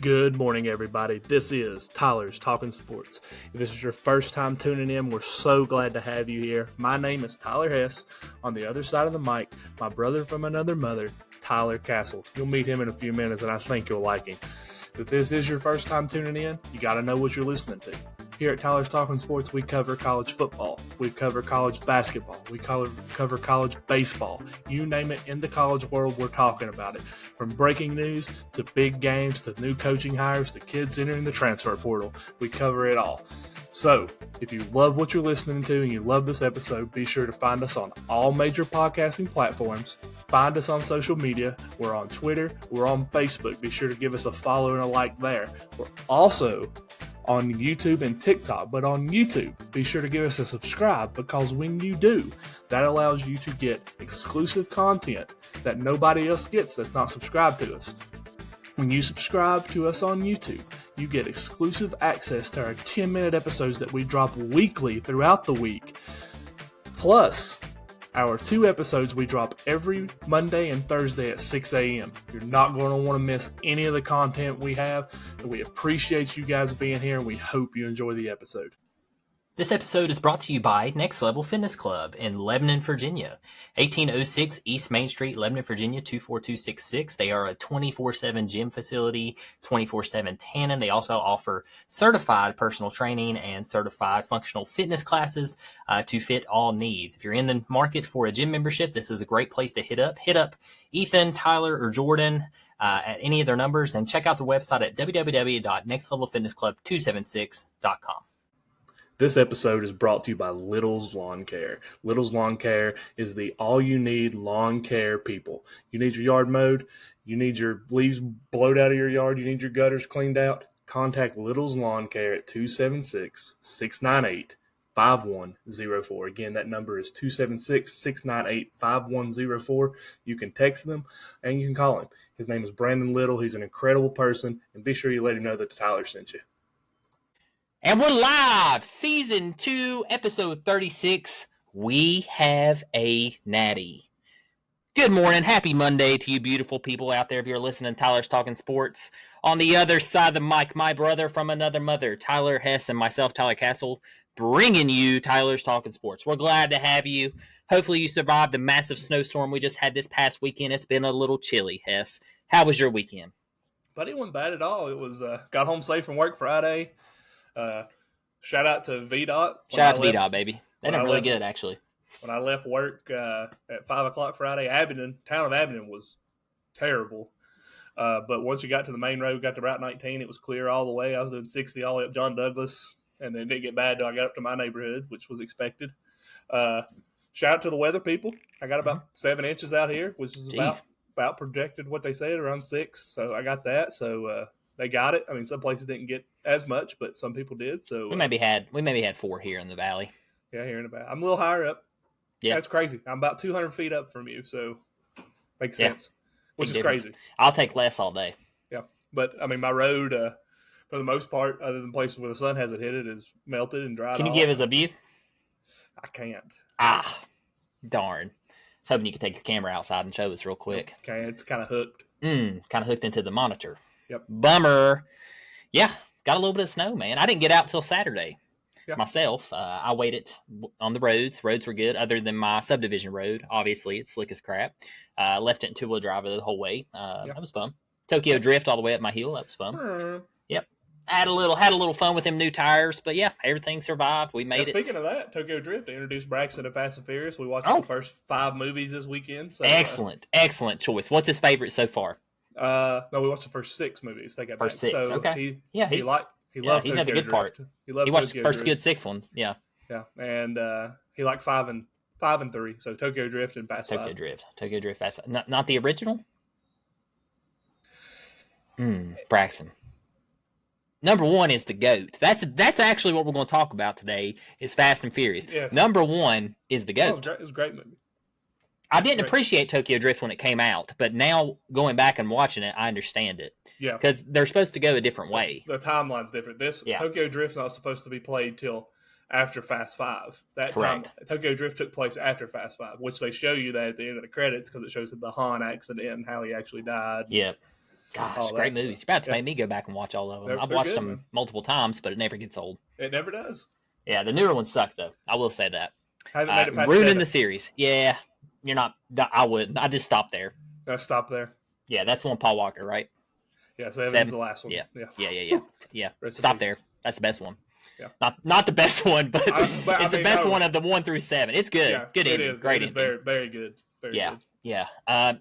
Good morning, everybody. This is Tyler's Talking Sports. If this is your first time tuning in, we're so glad to have you here. My name is Tyler Hess. On the other side of the mic, my brother from another mother, Tyler Castle. You'll meet him in a few minutes, and I think you'll like him. If this is your first time tuning in, you got to know what you're listening to. Here at Tyler's Talking Sports, we cover college football, we cover college basketball, we cover college baseball. You name it in the college world, we're talking about it. From breaking news to big games to new coaching hires to kids entering the transfer portal, we cover it all. So, if you love what you're listening to and you love this episode, be sure to find us on all major podcasting platforms. Find us on social media. We're on Twitter. We're on Facebook. Be sure to give us a follow and a like there. We're also on YouTube and TikTok, but on YouTube, be sure to give us a subscribe, because when you do, that allows you to get exclusive content that nobody else gets that's not subscribed to us. When you subscribe to us on YouTube, you get exclusive access to our 10-minute episodes that we drop weekly throughout the week. Plus, our 2 episodes we drop every Monday and Thursday at 6 a.m. You're not going to want to miss any of the content we have, and we appreciate you guys being here, and we hope you enjoy the episode. This episode is brought to you by Next Level Fitness Club in Lebanon, Virginia. 1806 East Main Street, Lebanon, Virginia, 24266. They are a 24/7 gym facility, 24/7 tanning. They also offer certified personal training and certified functional fitness classes to fit all needs. If you're in the market for a gym membership, this is a great place to hit up. Hit up Ethan, Tyler, or Jordan at any of their numbers, and check out their website at www.nextlevelfitnessclub276.com. This episode is brought to you by Little's Lawn Care. Little's Lawn Care is the all-you-need lawn care people. You need your yard mowed, you need your leaves blowed out of your yard, you need your gutters cleaned out, contact Little's Lawn Care at 276-698-5104. Again, that number is 276-698-5104. You can text them and you can call him. His name is Brandon Little. He's an incredible person, and be sure you let him know that Tyler sent you. And we're live, Season 2, Episode 36. We have a Natty. Good morning, happy Monday to you beautiful people out there if you're listening to Tyler's Talking Sports. On the other side of the mic, my brother from another mother, Tyler Hess, and myself, Tyler Castle, bringing you Tyler's Talking Sports. We're glad to have you. Hopefully you survived the massive snowstorm we just had this past weekend. It's been a little chilly, Hess. How was your weekend? But it wasn't bad at all. It was got home safe from work Friday. Shout out to VDOT. Shout out to VDOT, baby. They did really good, actually. When I left work at 5 o'clock Friday, town of Abingdon was terrible. But once you got to the main road, got to Route 19, it was clear all the way. I was doing 60 all the way up John Douglas, and then it didn't get bad until I got up to my neighborhood, which was expected. Shout out to the weather people. I got about 7 inches out here, which is about projected what they said, around 6. So I got that. So they got it. I mean, some places didn't get as much, but some people did. So we maybe had 4 here in the valley. Yeah, here in the valley. I'm a little higher up. Yeah, that's crazy. I'm about 200 feet up from you, so makes sense. Which is crazy. I'll take less all day. Yeah, but I mean, my road, for the most part, other than places where the sun hasn't hit it, is melted and dried. Can you give us a view? I can't. Darn. I was hoping you could take your camera outside and show us real quick. Okay, it's kind of hooked. Kind of hooked into the monitor. Yep. Bummer. Yeah, got a little bit of snow, man. I didn't get out till Saturday myself. I waited on the roads. Roads were good, other than my subdivision road. Obviously, it's slick as crap. Left it in 2-wheel drive the whole way. That was fun. Tokyo drift all the way up my hill. That was fun. Yep. Had a little fun with them new tires, but yeah, everything survived. We made it. Speaking of that, Tokyo Drift introduced Braxton to Fast and Furious. We watched the first 5 movies this weekend. So, excellent choice. What's his favorite so far? No, we watched the first 6 movies. They got first back. 6. So okay. He loved he's Tokyo had the good Drift. part. He watched the first good 6 one. Yeah. Yeah, and he liked 5 and 3. So Tokyo Drift and Fast 5. Tokyo Drift, Fast. Not the original. Braxton. Number 1 is the GOAT. That's actually what we're going to talk about today. Is Fast and Furious. Yes. Number 1 is the GOAT. It was a great movie. I didn't appreciate Tokyo Drift when it came out, but now going back and watching it, I understand it. Yeah, because they're supposed to go a different way. The timeline's different. Tokyo Drift's not supposed to be played till after Fast 5. Correct. Tokyo Drift took place after Fast 5, which they show you that at the end of the credits because it shows the Han accident and how he actually died. Yep. Gosh, great movies. You're about to make me go back and watch all of them. I've watched them multiple times, but it never gets old. It never does. Yeah, the newer ones suck, though. I will say that. Haven't made it past ruining 7. the series. Yeah, you're not. I wouldn't. I just stopped there. Stop there. Yeah, that's the one Paul Walker, right? Yeah, 7's the last one. Yeah. Stop there. That's the best one. Yeah. Not the best one, but it's the best one of the 1 through 7. It's good. Yeah, good it ending. is. Great it is ending. very good. Very good. Yeah.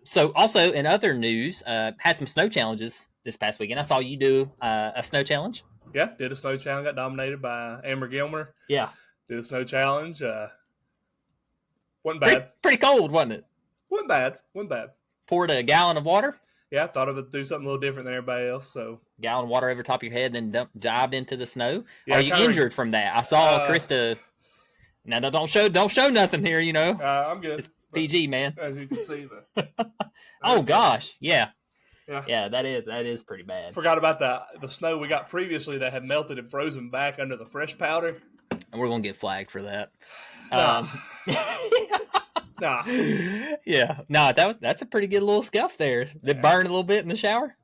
So also in other news, had some snow challenges this past weekend. I saw you do a snow challenge. Yeah, did a snow challenge. Got dominated by Amber Gilmer. Yeah. Did a snow challenge. Wasn't bad. Pretty cold, wasn't it? Wasn't bad. Poured a gallon of water. Yeah, I thought I would do something a little different than everybody else. So gallon of water over top of your head, then dived into the snow. Yeah, Are you injured from that? I saw Krista. Now don't show nothing here. You know. I'm good. It's PG, man. As you can see, oh gosh, yeah. Yeah, that is pretty bad. Forgot about the snow we got previously that had melted and frozen back under the fresh powder. And we're gonna get flagged for that. Nah. Yeah. No, that's a pretty good little scuff there. Did it burn a little bit in the shower?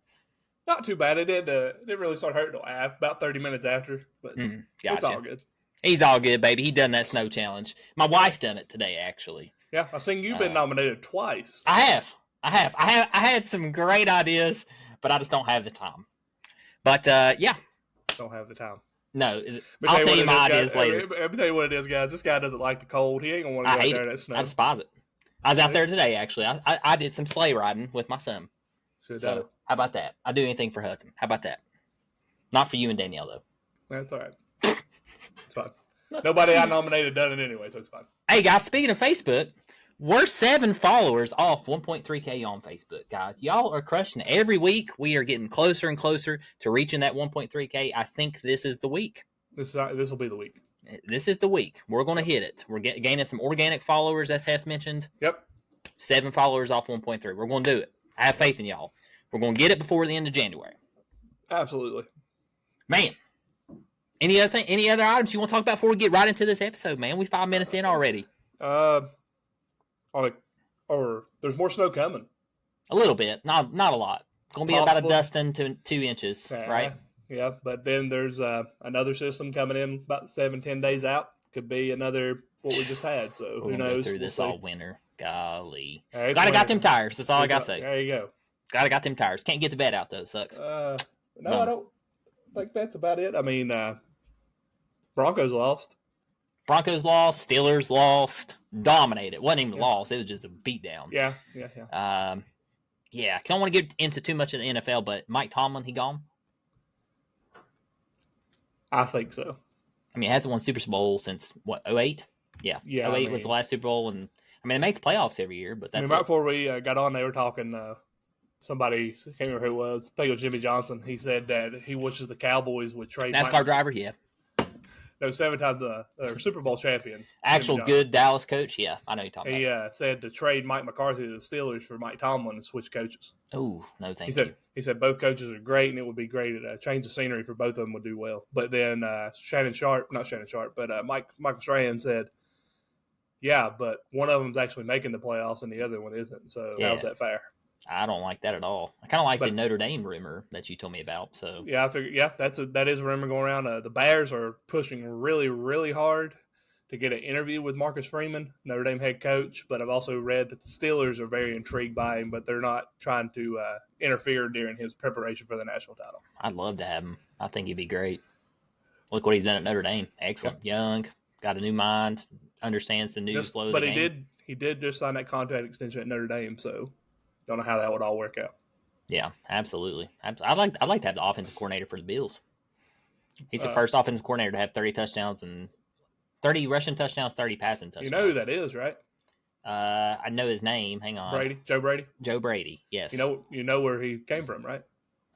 Not too bad. It didn't really start hurting until about 30 minutes after. But gotcha. It's all good. He's all good, baby. He done that snow challenge. My wife done it today, actually. Yeah, I've seen you've been nominated twice. I have. I had some great ideas, but I just don't have the time. But yeah. Don't have the time. No, I'll tell you my ideas later. Let me tell you what it is, guys. This guy doesn't like the cold. He ain't gonna want to go out there in that snow. I despise it. I was out there today, actually. I did some sleigh riding with my son. So how about that? I'd do anything for Hudson. How about that? Not for you and Danielle, though. That's all right. It's fine. Nobody I nominated done it anyway, so it's fine. Hey, guys, speaking of Facebook, we're 7 followers off 1.3K on Facebook, guys. Y'all are crushing it. Every week, we are getting closer and closer to reaching that 1.3K. I think this is the week. This will be the week. This is the week. We're going to hit it. We're gaining some organic followers, as Hess mentioned. Yep. 7 followers off 1.3. We're going to do it. I have faith in y'all. We're going to get it before the end of January. Absolutely. Man, any other items you want to talk about before we get right into this episode, man? We're 5 minutes in already. Or there's more snow coming. A little bit, not a lot. It's going to be about a dusting to 2 inches, right? Yeah, but then there's another system coming in about 7-10 days out. Could be another what we just had. So who knows? Go through this all winter. Golly, gotta got them tires. That's all I gotta say. There you go. Gotta got them tires. Can't get the bed out though. Sucks. No, I don't think that's about it. I mean, Broncos lost. Steelers lost. Dominated. Wasn't even lost. It was just a beatdown. Yeah. I don't want to get into too much of the NFL, but Mike Tomlin, he gone? I think so. I mean, he hasn't won Super Bowl since, what, 2008? Yeah. 2008 was the last Super Bowl, and I mean, they make the playoffs every year, but that's right before we got on, they were talking, somebody, I can't remember who it was, I think it was Jimmy Johnson. He said that he wishes the Cowboys would trade NASCAR driver, yeah. No, 7-time Super Bowl champion. Actual good Dallas coach, yeah. I know you're talking about. He said to trade Mike McCarthy to the Steelers for Mike Tomlin and switch coaches. Oh, no thank you. He said both coaches are great, and it would be great. A change of scenery for both of them would do well. But then Michael Strahan said, yeah, but one of them's actually making the playoffs and the other one isn't. So how's that fair? I don't like that at all. I kind of like the Notre Dame rumor that you told me about. So yeah, I figured. Yeah, that is a rumor going around. The Bears are pushing really, really hard to get an interview with Marcus Freeman, Notre Dame head coach. But I've also read that the Steelers are very intrigued by him, but they're not trying to interfere during his preparation for the national title. I'd love to have him. I think he'd be great. Look what he's done at Notre Dame. Excellent, young, got a new mind, understands the new flow of the game. But he did just sign that contract extension at Notre Dame, so. Don't know how that would all work out. Yeah, absolutely. I'd like to have the offensive coordinator for the Bills. He's the first offensive coordinator to have 30 touchdowns and 30 rushing touchdowns, 30 passing touchdowns. You know who that is, right? I know his name. Hang on. Joe Brady. Joe Brady. Yes. You know where he came from, right?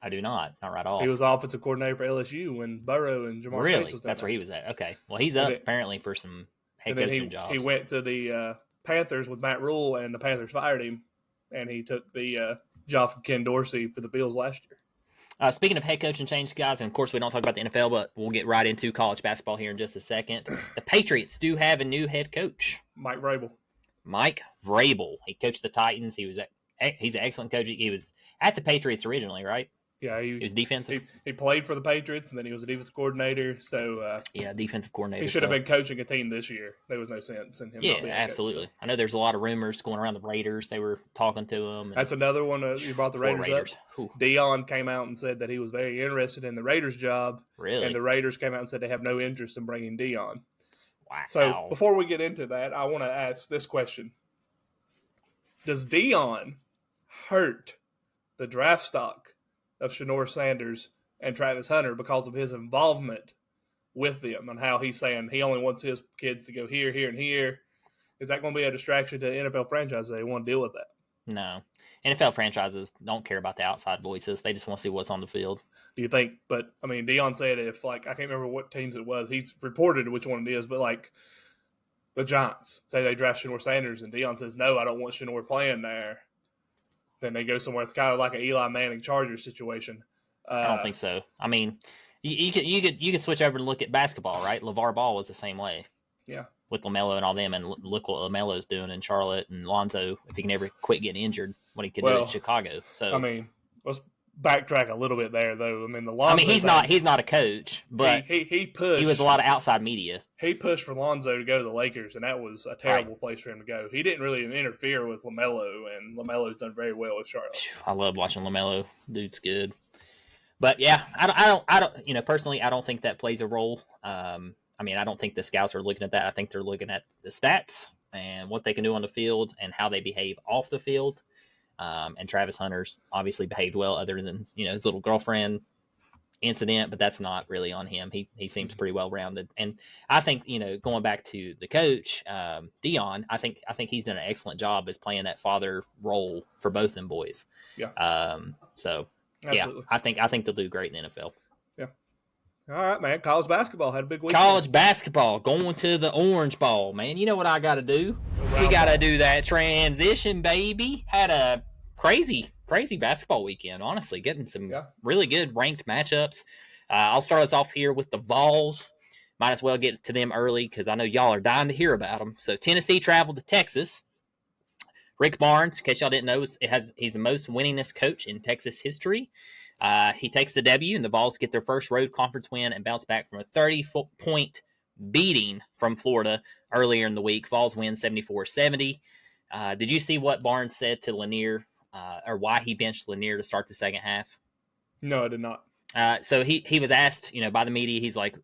I do not. Not right off. He was offensive coordinator for LSU when Burrow and Jamar Chase was there. That's where he was at. Okay. Well, he's up apparently for some head coaching jobs. He went to the Panthers with Matt Rule, and the Panthers fired him. And he took the job from Ken Dorsey for the Bills last year. Speaking of head coaching change, guys, and of course we don't talk about the NFL, but we'll get right into college basketball here in just a second. The Patriots do have a new head coach. Mike Vrabel. He coached the Titans. He was He's an excellent coach. He was at the Patriots originally, right? Yeah, He was defensive. He played for the Patriots, and then he was a defensive coordinator. So defensive coordinator. He should have been coaching a team this year. There was no sense in him not being absolutely. Coach, so. I know there's a lot of rumors going around the Raiders. They were talking to him. That's another one. You brought the Raiders up. Ooh. Dion came out and said that he was very interested in the Raiders job. Really? And the Raiders came out and said they have no interest in bringing Dion. Wow. So before we get into that, I want to ask this question. Does Dion hurt the draft stock of Shanoir Sanders and Travis Hunter because of his involvement with them and how he's saying he only wants his kids to go here, here, and here? Is that going to be a distraction to NFL franchises? They want to deal with that? No. NFL franchises don't care about the outside voices. They just want to see what's on the field. Do you think? But, I mean, Dion said if, I can't remember what teams it was. He's reported which one it is, but, the Giants say they draft Shanoir Sanders, and Dion says, no, I don't want Shanoir playing there. Then they go somewhere. It's kind of like an Eli Manning Chargers situation. I don't think so. I mean, you could switch over and look at basketball, right? LeVar Ball was the same way. Yeah. With LaMelo and all them, and look what LaMelo's doing in Charlotte, and Lonzo, if he can ever quit getting injured, what he could do in Chicago. So I mean, let's backtrack a little bit there, though. I mean, Lonzo he's not a coach, but he pushed. He was a lot of outside media. He pushed for Lonzo to go to the Lakers, and that was a terrible place for him to go. He didn't really interfere with LaMelo, and LaMelo's done very well with Charlotte. I love watching LaMelo. Dude's good. But yeah, I don't. Personally, I don't think that plays a role. I don't think the scouts are looking at that. I think they're looking at the stats and what they can do on the field and how they behave off the field. And Travis Hunter's obviously behaved well, other than his little girlfriend incident, but that's not really on him. He seems pretty well rounded, and I think going back to the coach Dion, I think he's done an excellent job as playing that father role for both them boys. Yeah. So absolutely. Yeah, I think they'll do great in the NFL. Yeah. All right, man. College basketball had a big weekend. College basketball going to the Orange Bowl, man. You know what I got to do? We got to do that transition, baby. Had a crazy basketball weekend, honestly. Getting some really good ranked matchups. I'll start us off here with the Vols. Might as well get to them early because I know y'all are dying to hear about them. So Tennessee traveled to Texas. Rick Barnes, in case y'all didn't know, he's the most winningest coach in Texas history. He takes the W, and the Vols get their first road conference win and bounce back from a 30-point beating from Florida earlier in the week. Vols win 74-70. Did you see what Barnes said to Lanier, or why he benched Lanier to start the second half? No, I did not. So he was asked, by the media. He's like,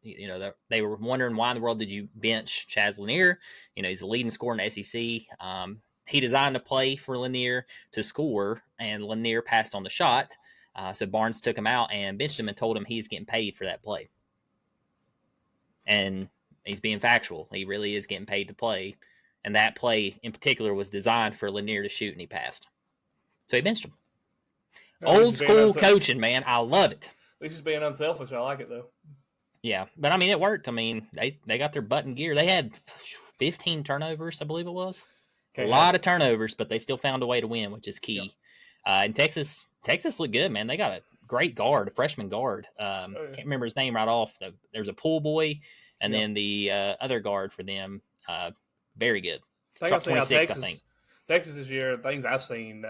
they were wondering why in the world did you bench Chaz Lanier? He's the leading scorer in the SEC. He designed a play for Lanier to score, and Lanier passed on the shot. So Barnes took him out and benched him and told him he's getting paid for that play. And he's being factual. He really is getting paid to play. And that play in particular was designed for Lanier to shoot, and he passed. So he benched him. Old school coaching, man. I love it. At least he's being unselfish. I like it, though. Yeah. But, it worked. They got their butt in gear. They had 15 turnovers, I believe it was. A lot of turnovers, but they still found a way to win, which is key. And Texas looked good, man. They got a great guard, a freshman guard. Can't remember his name right off. There's a pool boy, and then the other guard for them, very good. Top 26, I think. Texas this year, things I've seen,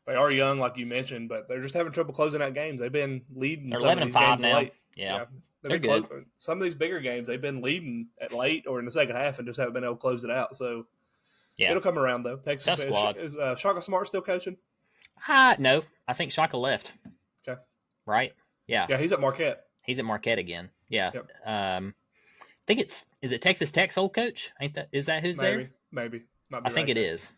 they are young, like you mentioned, but they're just having trouble closing out games. They've been leading. They're some 11-5 of these games now. Late. Yeah. They're good. Some of these bigger games, they've been leading at late or in the second half and just haven't been able to close it out. So it'll come around, though. Texas tough squad. Is Shaka Smart still coaching? No, I think Shaka left. Okay. Right? Yeah. Yeah, he's at Marquette. He's at Marquette again. Yeah. Yep. I think is it Texas Tech's old coach? Is that who's there? Maybe. I think it is.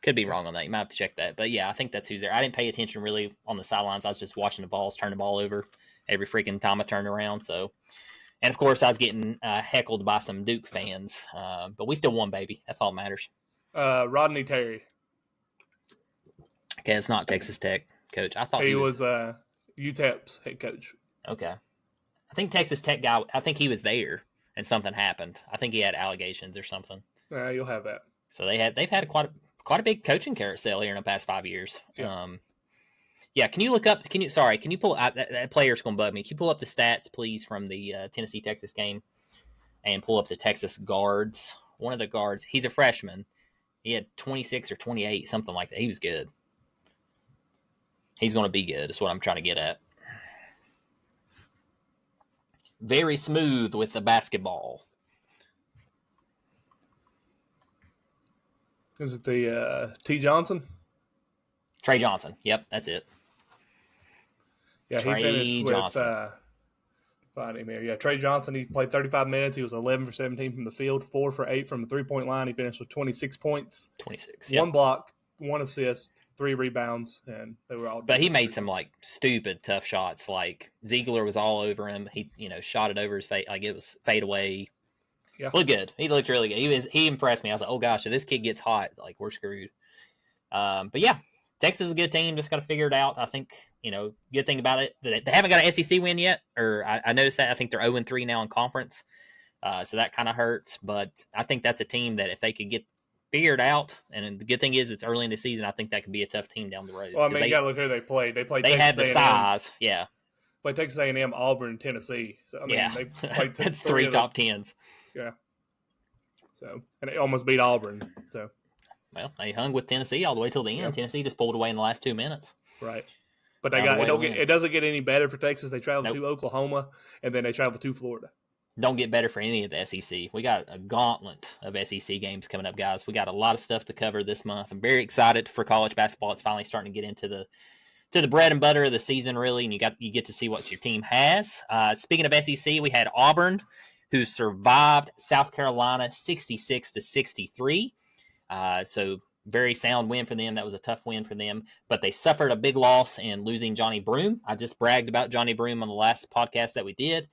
Could be wrong on that. You might have to check that. But yeah, I think that's who's there. I didn't pay attention really on the sidelines. I was just watching the Vols turn the ball over every freaking time I turned around. So, and of course, I was getting heckled by some Duke fans. But we still won, baby. That's all that matters. Rodney Terry. Okay, it's not Texas Tech coach. I thought he was UTEP's head coach. Okay. I think Texas Tech guy, I think he was there and something happened. I think he had allegations or something. You'll have that. So they've had quite a big coaching carousel here in the past 5 years. Yeah. Can you look up? Can you pull out that player's gonna bug me? Can you pull up the stats, please, from the Tennessee Texas game, and pull up the Texas guards? One of the guards, he's a freshman. He had 26 or 28, something like that. He was good. He's going to be good. That's what I'm trying to get at. Very smooth with the basketball. Is it the T. Johnson? Trey Johnson. Yep, that's it. Yeah, Trey he finished with Johnson. find him here. Yeah, Trey Johnson. He played 35 minutes. He was 11 for 17 from the field, 4 for 8 from the 3-point line. He finished with 26 points, 26. 1 block, 1 assist, 3 rebounds, and they were all. But he made some like stupid tough shots. Like Ziegler was all over him. He shot it over his face like it was fade away. Yeah, looked good. He looked really good. He impressed me. I was like, oh gosh, if this kid gets hot, like we're screwed. But yeah, Texas is a good team. Just got to figure it out. I think good thing about it that they haven't got an SEC win yet. Or I noticed that. I think they're 0-3 now in conference. So that kind of hurts. But I think that's a team that if they could get figured out, and the good thing is it's early in the season, I think that could be a tough team down the road. Well, I mean, you got to look who they played. They played. They Texas had the A&M, size, yeah. Played Texas A&M, Auburn, Tennessee. So I mean, yeah, they played that's 3 top 10s. Yeah. So and they almost beat Auburn. So. Well, they hung with Tennessee all the way till the end. Yep. Tennessee just pulled away in the last 2 minutes. Right. But it doesn't get any better for Texas. They travel to Oklahoma, and then they travel to Florida. Don't get better for any of the SEC. We got a gauntlet of SEC games coming up, guys. We got a lot of stuff to cover this month. I'm very excited for college basketball. It's finally starting to get into the bread and butter of the season, really, and you get to see what your team has. Speaking of SEC, we had Auburn, who survived South Carolina 66-63. So very sound win for them. That was a tough win for them, but they suffered a big loss in losing Johnny Broome. I just bragged about Johnny Broome on the last podcast that we did.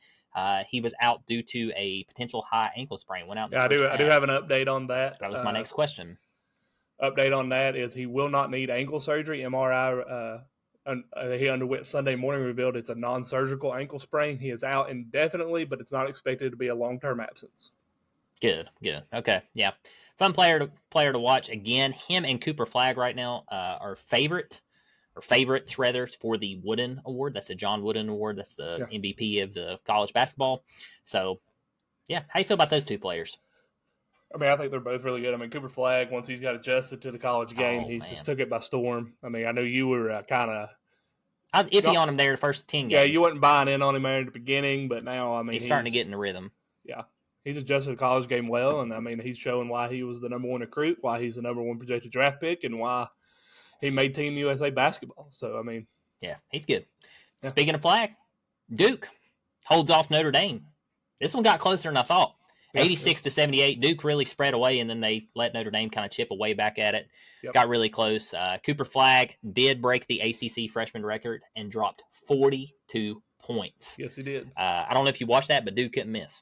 He was out due to a potential high ankle sprain. Went out. Yeah, I do have an update on that. That was my next question. Update on that is he will not need ankle surgery. MRI he underwent Sunday morning revealed it's a non-surgical ankle sprain. He is out indefinitely, but it's not expected to be a long-term absence. Good. Okay, yeah. Fun player to watch. Again, him and Cooper Flagg right now are favorites rather for the Wooden Award. That's the John Wooden Award. That's the MVP of the college basketball. So, yeah, how you feel about those two players? I mean, I think they're both really good. I mean, Cooper Flagg, once he's got adjusted to the college game, just took it by storm. I mean, I know you were kind of... I was iffy on him there the first 10 games. Yeah, you wasn't buying in on him there at the beginning, but now, I mean... He's starting to get in the rhythm. Yeah. He's adjusted to the college game well, and, I mean, he's showing why he was the number 1 recruit, why he's the number 1 projected draft pick, and why he made Team USA basketball. So, I mean... Yeah, he's good. Yeah. Speaking of Flagg, Duke holds off Notre Dame. This one got closer than I thought. 86-78. Duke really spread away, and then they let Notre Dame kind of chip away back at it. Yep. Got really close. Cooper Flagg did break the ACC freshman record and dropped 42 points. Yes, he did. I don't know if you watched that, but Duke couldn't miss.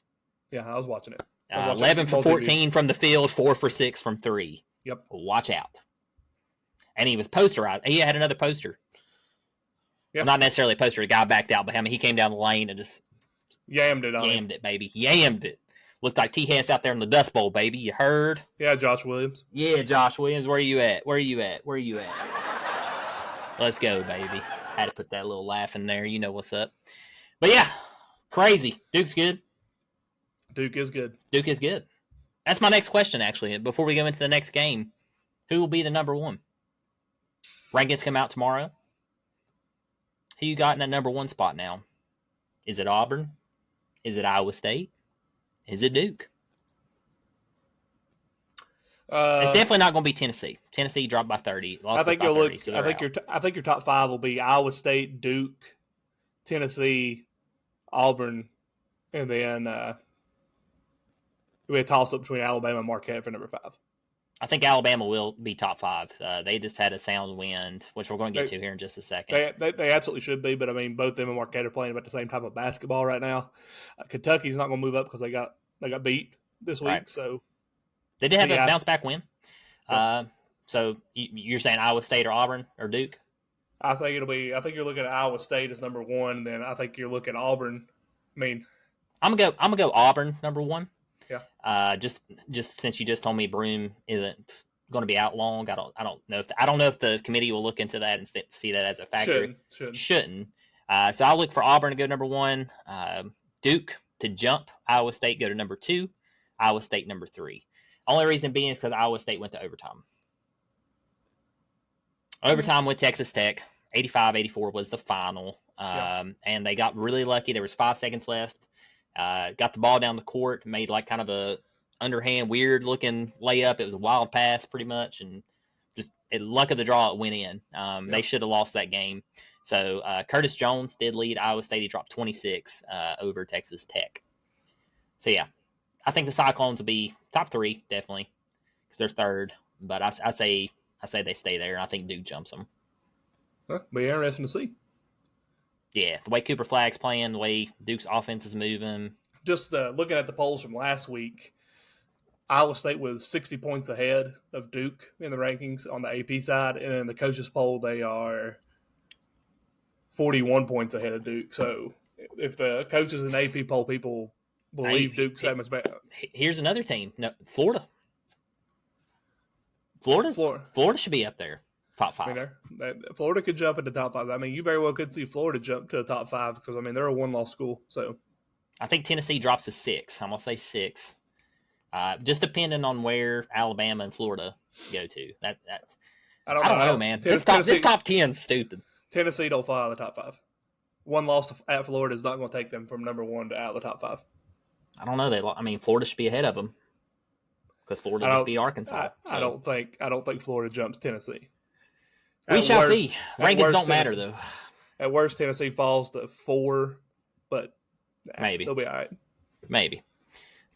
Yeah, I was watching it. 11 for 14 from the field, 4 for 6 from 3. Yep. Watch out. And he was posterized. He had another poster. Yep. Not necessarily a poster. The guy backed out, but I mean, he came down the lane and just yammed it. Yammed it, baby. Yammed it. Looked like T-Hess out there in the Dust Bowl, baby. You heard? Yeah, Josh Williams. Yeah, Josh Williams. Where you at? Let's go, baby. Had to put that little laugh in there. You know what's up. But yeah, crazy. Duke's good. Duke is good. That's my next question, actually. Before we go into the next game, who will be the number 1? Rankings come out tomorrow. Who you got in that number 1 spot now? Is it Auburn? Is it Iowa State? Is it Duke? It's definitely not going to be Tennessee. Tennessee dropped by 30. I think you'll look. I think your top 5 will be Iowa State, Duke, Tennessee, Auburn, and then it'll be a toss up between Alabama and Marquette for number 5. I think Alabama will be top 5. They just had a sound wind, which we're going to get to here in just a second. They absolutely should be, but I mean, both them and Marquette are playing about the same type of basketball right now. Kentucky's not going to move up because they got beat this week. Right. So they did have a bounce back win. Yep. So you're saying Iowa State or Auburn or Duke? I think you're looking at Iowa State as number 1, and then I think you're looking at Auburn. I mean, I'm gonna go Auburn number 1. Yeah. Just since you just told me Broome isn't going to be out long, I don't know if the committee will look into that and see that as a factor. Shouldn't. So I'll look for Auburn to go number 1. Duke to jump. Iowa State go to number 2. Iowa State number 3. Only reason being is because Iowa State went to overtime. Overtime with Texas Tech. 85-84 was the final. And they got really lucky. There was 5 seconds left. Got the ball down the court, made like kind of a underhand, weird looking layup. It was a wild pass pretty much. And just luck of the draw, it went in. They should have lost that game. So Curtis Jones did lead Iowa State. He dropped 26 over Texas Tech. So, yeah, I think the Cyclones will be top 3, definitely, because they're third. But I say they stay there, and I think Duke jumps them. Be interesting to see. Yeah, the way Cooper Flagg's playing, the way Duke's offense is moving. Just looking at the polls from last week, Iowa State was 60 points ahead of Duke in the rankings on the AP side, and in the coaches poll, they are 41 points ahead of Duke. So if the coaches and AP poll people believe Duke's that much better. Here's another team. No, Florida. Florida should be up there. Top 5. I mean, Florida could jump into top 5. I mean, you very well could see Florida jump to the top 5 because, I mean, they're a one-loss school. So I think Tennessee drops to 6. I'm going to say 6. Just depending on where Alabama and Florida go to. I don't know, man. This top 10 is stupid. Tennessee don't fall out of the top 5. One loss at Florida is not going to take them from number 1 to out of the top 5. I don't know. Florida should be ahead of them because Florida just beat Arkansas. I don't think Florida jumps Tennessee. We shall see. Rankings don't matter, though. At worst, Tennessee falls to 4, but maybe they'll be all right. Maybe.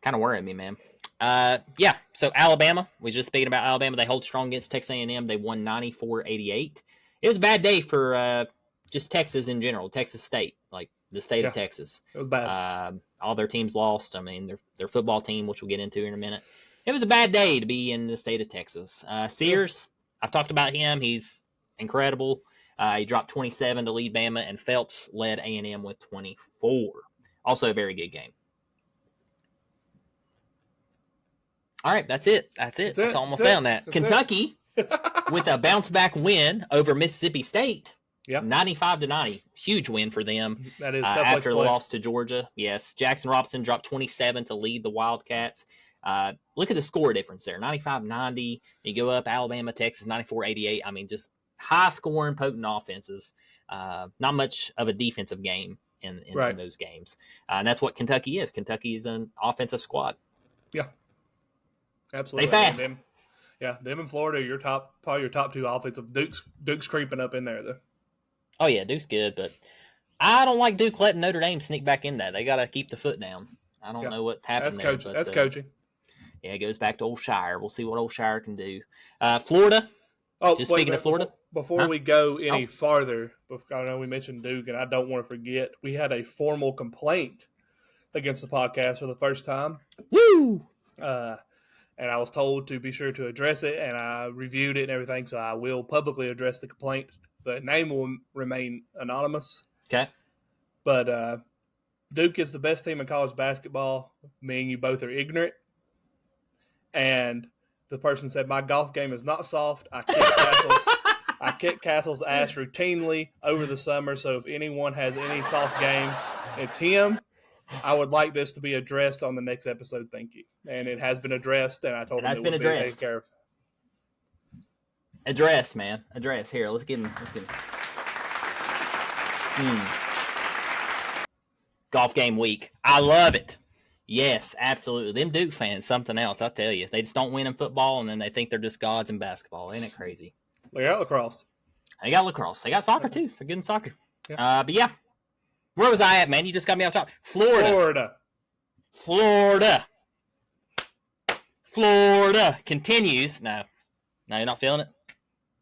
Kind of worrying me, man. So Alabama. We were just speaking about Alabama. They hold strong against Texas A&M. They won 94-88. It was a bad day for just Texas in general, Texas State, like the state of Texas. It was bad. All their teams lost. I mean, their football team, which we'll get into in a minute. It was a bad day to be in the state of Texas. Sears, I've talked about him. He's incredible. He dropped 27 to lead Bama, and Phelps led A&M with 24. Also a very good game. All right, that's it. That's all I'm going to say on that. Kentucky, with a bounce-back win over Mississippi State, 95-90. Huge win for them. That is after the loss to Georgia. Yes, Jackson Robinson dropped 27 to lead the Wildcats. Look at the score difference there, 95-90. You go up Alabama, Texas, 94-88. I mean, just high-scoring, potent offenses. Not much of a defensive game in those games. And that's what Kentucky is. Kentucky is an offensive squad. Yeah. Absolutely. They fast. Them and Florida are probably your top 2 offensive. Duke's creeping up in there, though. Oh, yeah, Duke's good, but I don't like Duke letting Notre Dame sneak back in that. They got to keep the foot down. I don't know what happened there. That's coaching. Yeah, it goes back to Old Shire. We'll see what Old Shire can do. Florida. Speaking of Florida. Before we go any farther, I know we mentioned Duke, and I don't want to forget, we had a formal complaint against the podcast for the first time. Woo! And I was told to be sure to address it, and I reviewed it and everything, so I will publicly address the complaint. The name will remain anonymous. Okay. But Duke is the best team in college basketball. Me and you both are ignorant. And the person said, my golf game is not soft. I kick Castle's ass routinely over the summer, so if anyone has any soft game, it's him. I would like this to be addressed on the next episode. Thank you. And it has been addressed, and I told him it would be taken care of. Address, man. Address. Here, let's give him. Golf game week. I love it. Yes, absolutely. Them Duke fans, something else, I tell you. They just don't win in football, and then they think they're just gods in basketball. Ain't it crazy? They got lacrosse. They got lacrosse. They got soccer, too. They're good in soccer. Yeah. But, yeah. Where was I at, man? You just got me off top. Florida continues. No, you're not feeling it?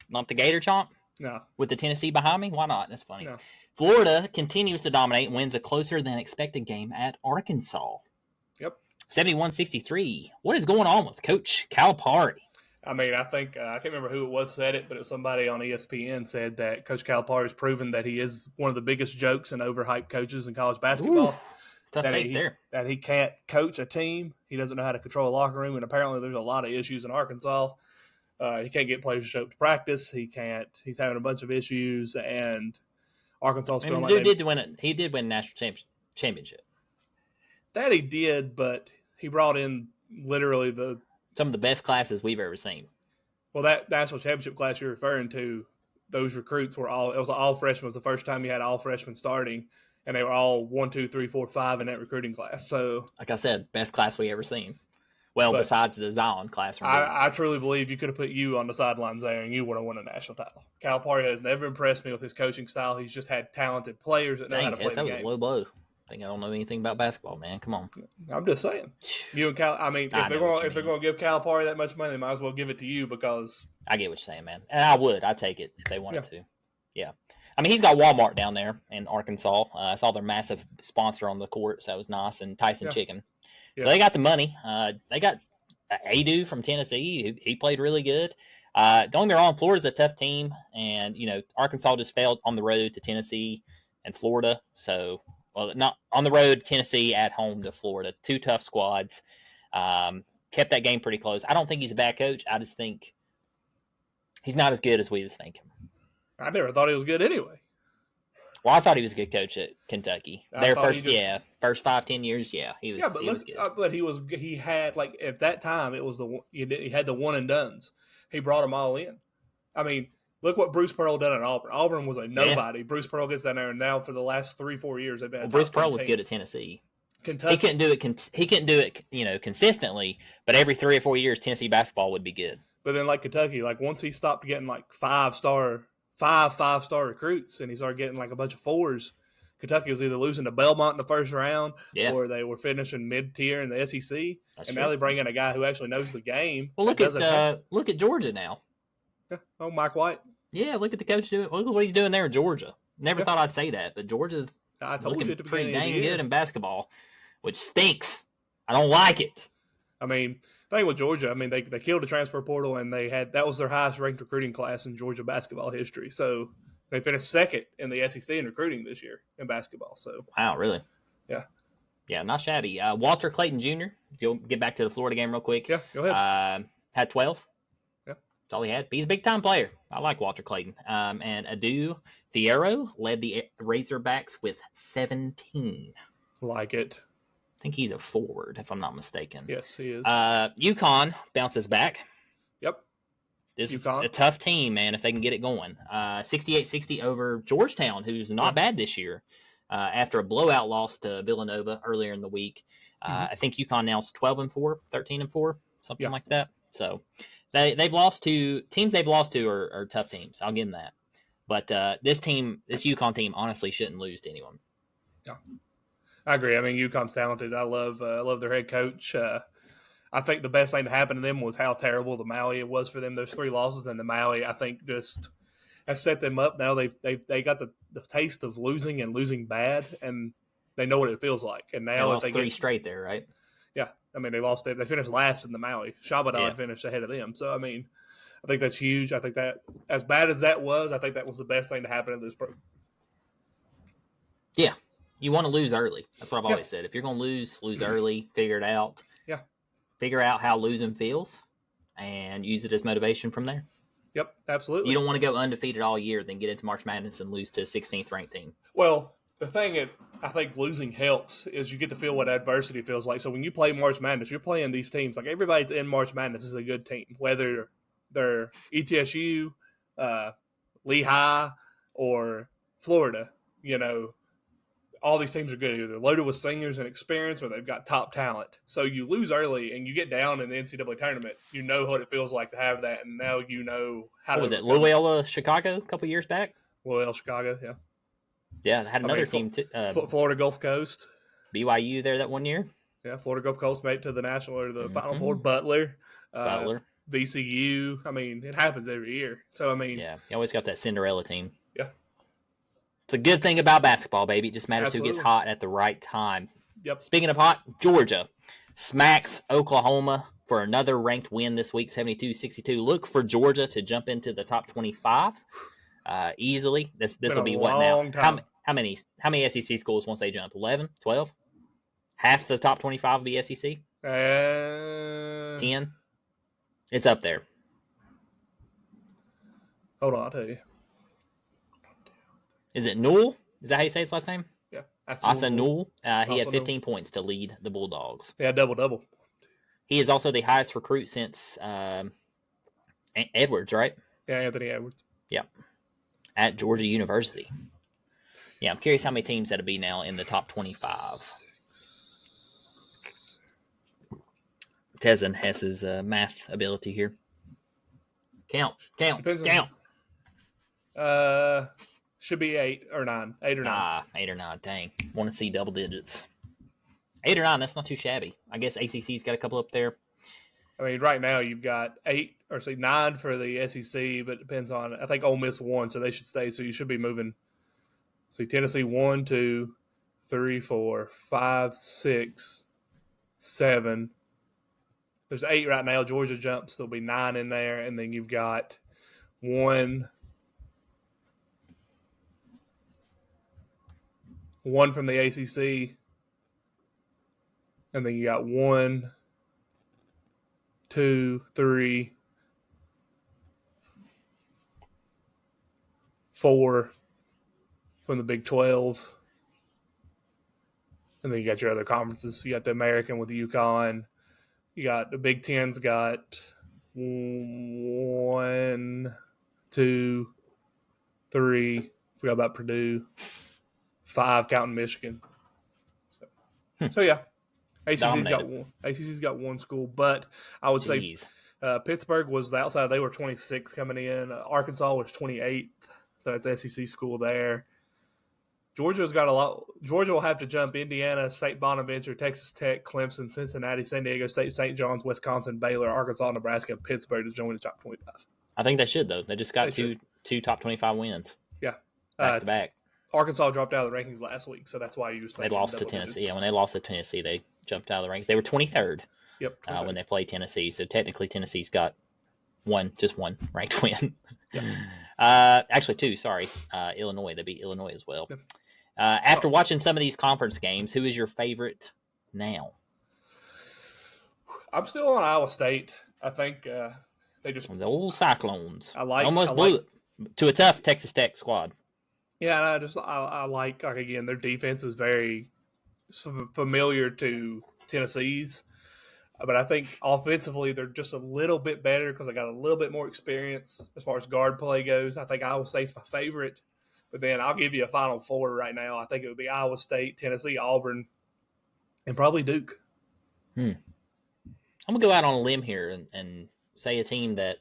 Not the Gator chomp? No. With the Tennessee behind me? Why not? That's funny. No. Florida continues to dominate and wins a closer than expected game at Arkansas. Yep. 71-63. What is going on with Coach Calipari? I mean, I think, I can't remember who it was said it, but it was somebody on ESPN said that Coach Calipari has proven that he is one of the biggest jokes and overhyped coaches in college basketball. Ooh, tough take there. That he can't coach a team. He doesn't know how to control a locker room, and apparently there's a lot of issues in Arkansas. He can't get players to show up to practice. He's having a bunch of issues, and Arkansas is feeling like he did win a national championship. That he did, but he brought in literally some of the best classes we've ever seen. Well, that national championship class you're referring to, those recruits were all – it was all freshmen. It was the first time you had all freshmen starting, and they were all 1, 2, 3, 4, 5 in that recruiting class. So, like I said, best class we ever seen. Well, besides the Zion class from I truly believe you could have put you on the sidelines there and you would have won a national title. Calipari has never impressed me with his coaching style. He's just had talented players that know how to play the game. That was a low blow. I think I don't know anything about basketball, man. Come on. I'm just saying. You and Cal. I mean, if they're going to give Calipari that much money, they might as well give it to you because I get what you're saying, man. And I'd take it if they wanted to. Yeah. I mean, he's got Walmart down there in Arkansas. I saw their massive sponsor on the court, so that was nice. And Tyson Chicken. So they got the money. They got Adu from Tennessee. He played really good. Don't get me wrong, Florida's a tough team, and Arkansas just failed on the road to Tennessee and Florida. So, well, not on the road, Tennessee, at home to Florida. Two tough squads. Kept that game pretty close. I don't think he's a bad coach. I just think he's not as good as we was thinking. I never thought he was good anyway. Well, I thought he was a good coach at Kentucky. First 5-10 years, he was good. But he had, like, at that time, it was he had the one and dones. He brought them all in. I mean, look what Bruce Pearl done at Auburn. Auburn was a nobody. Yeah. Bruce Pearl gets down there, and now for the last 3-4 years, they've been. Bruce Pearl was good at Tennessee. Kentucky. He couldn't do it, consistently. But every 3 or 4 years, Tennessee basketball would be good. But then, like Kentucky, like once he stopped getting like five-star recruits, and he started getting like a bunch of 4s. Kentucky was either losing to Belmont in the first round, or they were finishing mid-tier in the SEC. Now they bring in a guy who actually knows the game. Well, look at Georgia now. Yeah. Oh, Mike White. Yeah, look at the coach doing. Look at what he's doing there in Georgia. Never thought I'd say that, but Georgia's looking pretty dang good in basketball, which stinks. I don't like it. I mean, the thing with Georgia, I mean, they killed the transfer portal, and that was their highest ranked recruiting class in Georgia basketball history. So they finished second in the SEC in recruiting this year in basketball. So wow, really? Yeah, not shabby. Walter Clayton Jr. You'll get back to the Florida game real quick. Yeah, go ahead. Had 12. Yeah, that's all he had. He's a big time player. I like Walter Clayton. And Adu Fierro led the Razorbacks with 17. Like it. I think he's a forward, if I'm not mistaken. Yes, he is. UConn bounces back. Yep. This is a tough team, man, if they can get it going. 68-60 over Georgetown, who's not bad this year, after a blowout loss to Villanova earlier in the week. I think UConn now is 12-4, 13-4, something like that. So they've lost to teams they've lost to are tough teams. I'll give them that. But this UConn team, honestly shouldn't lose to anyone. Yeah. I agree. I mean, UConn's talented. I love their head coach. I think the best thing to happen to them was how terrible the Maui it was for them. Those 3 losses, and the Maui, I think, just has set them up. Now they got the taste of losing and losing bad, and they know what it feels like. And now they lost 3 straight there, right? Yeah, I mean they lost. They finished last in the Maui. Shabadon finished ahead of them. So I mean, I think that's huge. I think that as bad as that was, I think that was the best thing to happen to this program. Yeah. You want to lose early. That's what I've always said. If you're going to lose early, figure it out. Yeah. Figure out how losing feels and use it as motivation from there. Yep, absolutely. You don't want to go undefeated all year, then get into March Madness and lose to a 16th ranked team. Well, the thing that I think losing helps is you get to feel what adversity feels like. So when you play March Madness, you're playing these teams. Like everybody in March Madness is a good team, whether they're ETSU, Lehigh, or Florida, all these teams are good. Either they're loaded with seniors and experience, or they've got top talent. So you lose early and you get down in the NCAA tournament. You know what it feels like to have that, and now you know how. What was it? Loyola, Chicago, a couple years back. Loyola, Chicago, yeah. Yeah, they had another team too. Florida Gulf Coast, BYU there that one year. Yeah, Florida Gulf Coast made it to the national or the Final Four. Butler, VCU. I mean, it happens every year. So I mean, yeah, you always got that Cinderella team. Yeah. It's a good thing about basketball, baby. It just matters who gets hot at the right time. Yep. Speaking of hot, Georgia smacks Oklahoma for another ranked win this week, 72-62. Look for Georgia to jump into the top 25 easily. This will be what now? How many SEC schools once they jump? 11, 12? Half the top 25 will be SEC? 10? It's up there. Hold on, I'll tell you. Is it Newell? Is that how you say his last name? Yeah. Asa Newell. He had 15 points to lead the Bulldogs. Yeah, double-double. He is also the highest recruit since Edwards, right? Yeah, Anthony Edwards. Yeah. at Georgia University. Yeah, I'm curious how many teams that'll be now in the top 25. Tezen has his math ability here. Count. Should be 8 or 9. 8 or 9. 8 or 9. Dang. Want to see double digits. 8 or 9, that's not too shabby. I guess ACC's got a couple up there. I mean, right now you've got 9 for the SEC, but it depends on, I think Ole Miss won, so they should stay. So you should be moving. See, Tennessee 1, 2, 3, 4, 5, 6, 7. There's 8 right now. Georgia jumps. There'll be 9 in there. And then you've got 1 from the ACC. And then you got 1, 2, 3, 4 from the Big 12. And then you got your other conferences. You got the American with UConn. You got the Big Ten's got 1, 2, 3. Forgot about Purdue. 5 counting Michigan. So yeah. ACC's got 1 school, but I would say Pittsburgh was the outside. They were 26 coming in. Arkansas was 28th, so it's SEC school there. Georgia's got a lot. Georgia will have to jump Indiana, St. Bonaventure, Texas Tech, Clemson, Cincinnati, San Diego State, St. John's, Wisconsin, Baylor, Arkansas, Nebraska, and Pittsburgh to join the top 25. I think they should, though. They just got two top 25 wins. Yeah. Back to back. Arkansas dropped out of the rankings last week, so that's why you just they lost to Tennessee. Yeah, when they lost to Tennessee, they jumped out of the rankings. They were 23rd. Yep. When they played Tennessee, so technically Tennessee's got just one ranked win. Actually, 2. Sorry, Illinois. They beat Illinois as well. Yep. After watching some of these conference games, who is your favorite now? I'm still on Iowa State. I think they just the old Cyclones. Almost blew it to a tough Texas Tech squad. Yeah, and I like again, their defense is very familiar to Tennessee's, but I think offensively they're just a little bit better because they got a little bit more experience as far as guard play goes. I think Iowa State's my favorite, but then I'll give you a Final Four right now. I think it would be Iowa State, Tennessee, Auburn, and probably Duke. I'm gonna go out on a limb here and say a team that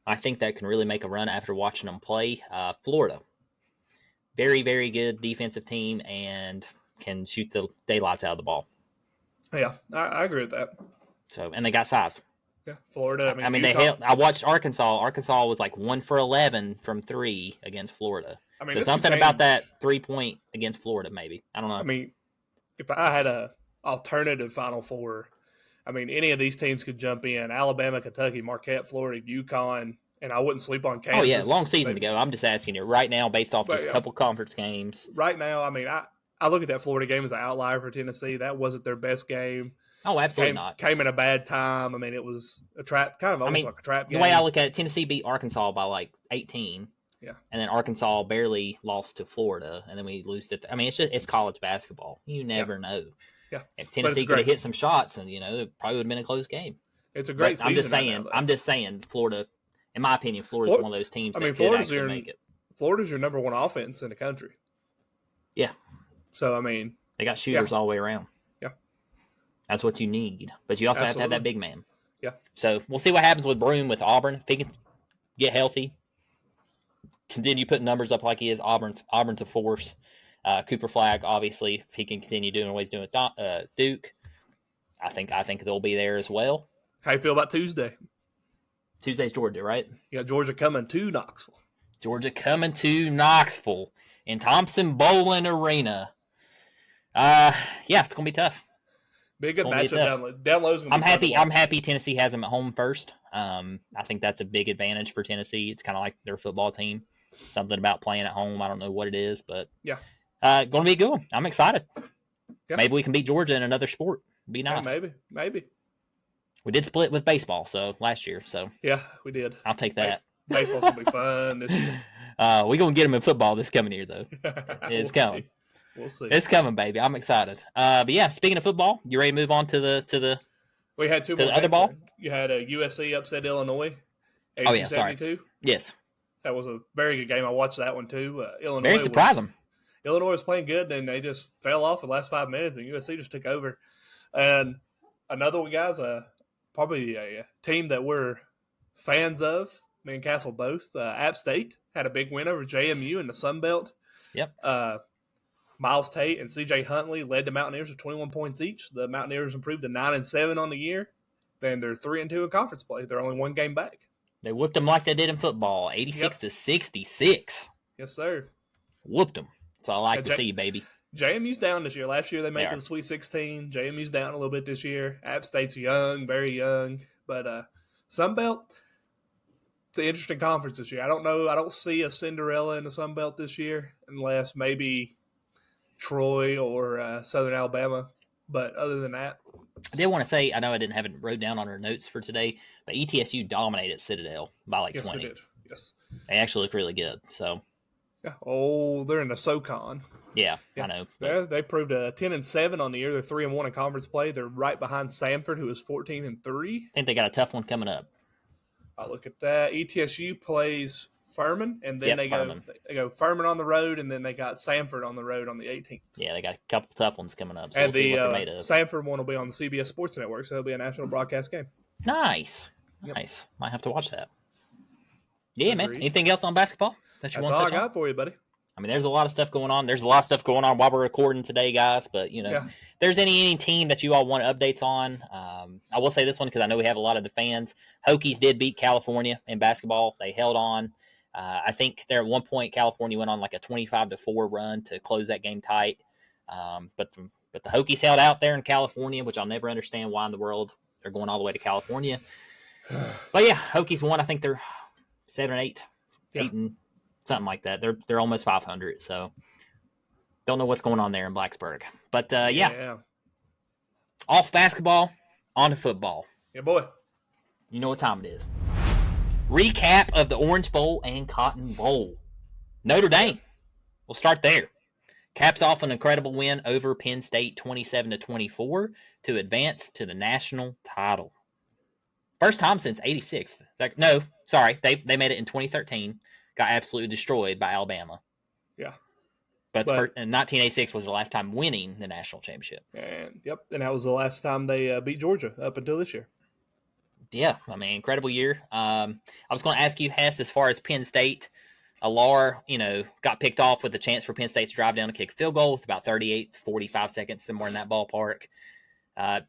I think that can really make a run after watching them play. Florida. Very, very good defensive team and can shoot the daylights out of the ball. Yeah, I agree with that. So, and they got size. Yeah, Florida. I mean, I watched Arkansas. Arkansas was like 1 for 11 from 3 against Florida. I mean, so something about that 3-point against Florida, maybe. I don't know. I mean, if I had a alternative Final Four, I mean, any of these teams could jump in. Alabama, Kentucky, Marquette, Florida, UConn. And I wouldn't sleep on Kansas. Oh, yeah, long season to go. I'm just asking you right now based off just a couple conference games. Right now, I mean, I look at that Florida game as an outlier for Tennessee. That wasn't their best game. Oh, absolutely not. Came in a bad time. I mean, it was a trap, kind of almost like a trap game. The way I look at it, Tennessee beat Arkansas by like 18. Yeah. And then Arkansas barely lost to Florida, and then we lose it. I mean, it's college basketball. You never know. Yeah. If Tennessee could have hit some shots, and it probably would have been a close game. It's a great season. I'm just saying, Florida. In my opinion, Florida's one of those teams that could actually make it. Florida's your number 1 offense in the country. Yeah. So, I mean. They got shooters all the way around. Yeah. That's what you need. But you also have to have that big man. Yeah. So, we'll see what happens with Broome with Auburn. If he can get healthy, continue putting numbers up like he is, Auburn's a force. Cooper Flagg, obviously, if he can continue doing what he's doing with Duke, I think they'll be there as well. How you feel about Tuesday? Tuesday's Georgia, right? You got Georgia coming to Knoxville. Georgia coming to Knoxville in Thompson-Boling Arena. Yeah, it's gonna be tough. Be a good matchup down low. I'm happy Tennessee has them at home first. I think that's a big advantage for Tennessee. It's kind of like their football team. Something about playing at home. I don't know what it is, but yeah, gonna be a good one. I'm excited. Yeah. Maybe we can beat Georgia in another sport. It'd be nice. Yeah, maybe. We did split with baseball, last year. So yeah, we did. I'll take that. Baseball's gonna be fun this year. We're gonna get them in football this coming year, though. It's coming. We'll see. It's coming, baby. I'm excited. But yeah, speaking of football, you ready to move on to the? We had 2 to more. The other ball. You had a USC upset Illinois. Oh yeah, sorry. Yes. That was a very good game. I watched that one too. Very surprising. Illinois was playing good, and they just fell off the last 5 minutes, and USC just took over. And another one, guys, probably a team that we're fans of, me and Castle both, App State had a big win over JMU in the Sun Belt. Yep. Miles Tate and C.J. Huntley led the Mountaineers with 21 points each. The Mountaineers improved to 9-7 on the year. Then they're 3-2 in conference play. They're only one game back. They whooped them like they did in football, 86-66. Yes, sir. Whooped them. That's all I like to see, baby. JMU's down this year. Last year they made it to the Sweet 16. JMU's down a little bit this year. App State's young, very young. But Sun Belt, it's an interesting conference this year. I don't know. I don't see a Cinderella in the Sun Belt this year unless maybe Troy or Southern Alabama. But other than that. I did want to say, I know I didn't have it wrote down on our notes for today, but ETSU dominated Citadel by like 20. Yes, they did. Yes. They actually look really good. So. Yeah. Oh, they're in the SoCon. Yeah, I know. They proved 10-7 on the year. They're 3-1 in conference play. They're right behind Samford, who is 14-3. I think they got a tough one coming up. I'll look at that. ETSU plays Furman, and then they go Furman on the road, and then they got Samford on the road on the 18th. Yeah, they got a couple tough ones coming up. So and we'll the see what they're made of. Samford one will be on the CBS Sports Network, so it'll be a national broadcast game. Nice. Yep. Nice. Might have to watch that. Yeah, Agreed. man. Anything else on basketball that you want to touch on? That's all I got for you, buddy. I mean, there's a lot of stuff going on. There's a lot of stuff going on while we're recording today, guys. But, if there's any team that you all want updates on, I will say this one because I know we have a lot of the fans. Hokies did beat California in basketball. They held on. I think there at one point, California went on like a 25-4 run to close that game tight. But the Hokies held out there in California, which I'll never understand why in the world they're going all the way to California. But, yeah, Hokies won. I think they're 7-8, 8 and something like that. They're almost 500, so don't know what's going on there in Blacksburg. But, yeah. Off basketball, on to football. Yeah, boy. You know what time it is. Recap of the Orange Bowl and Cotton Bowl. Notre Dame. We'll start there. Caps off an incredible win over Penn State 27-24 to advance to the national title. First time since 86. No, sorry. They made it in 2013. Got absolutely destroyed by Alabama. Yeah. But in 1986 was the last time winning the national championship. And that was the last time they beat Georgia up until this year. Yeah, I mean, incredible year. I was going to ask you, Hess, as far as Penn State, Alar, got picked off with a chance for Penn State to drive down and kick a field goal with about 45 seconds, somewhere in that ballpark.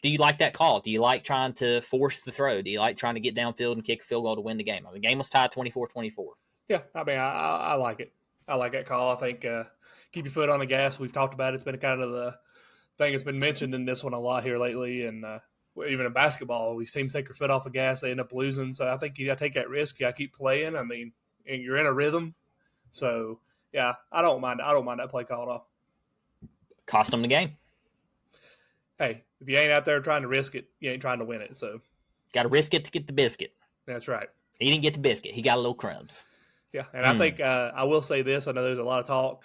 Do you like that call? Do you like trying to force the throw? Do you like trying to get downfield and kick a field goal to win the game? I mean, the game was tied 24-24. Yeah, I mean, I like it. I like that call. I think keep your foot on the gas. We've talked about it. It's been kind of the thing that's been mentioned in this one a lot here lately, and even in basketball, these teams take their foot off the gas, they end up losing. So I think you got to take that risk. You got to keep playing. I mean, and you're in a rhythm. So yeah, I don't mind that play call at all. Cost them the game. Hey, if you ain't out there trying to risk it, you ain't trying to win it. So got to risk it to get the biscuit. That's right. He didn't get the biscuit. He got a little crumbs. Yeah, and I think I will say this. I know there's a lot of talk.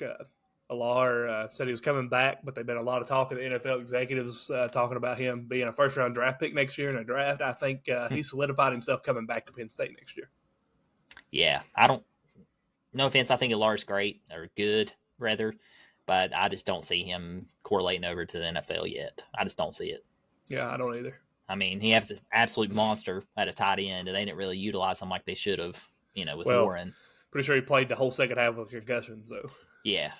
Alar said he was coming back, but there's been a lot of talk of the NFL executives talking about him being a first-round draft pick next year in a draft. I think he solidified himself coming back to Penn State next year. Yeah, no offense, I think Alar's great, or good, rather, but I just don't see him correlating over to the NFL yet. I just don't see it. Yeah, I don't either. I mean, he has an absolute monster at a tight end, and they didn't really utilize him like they should have, with Warren. Pretty sure he played the whole second half with concussions, though. Yeah,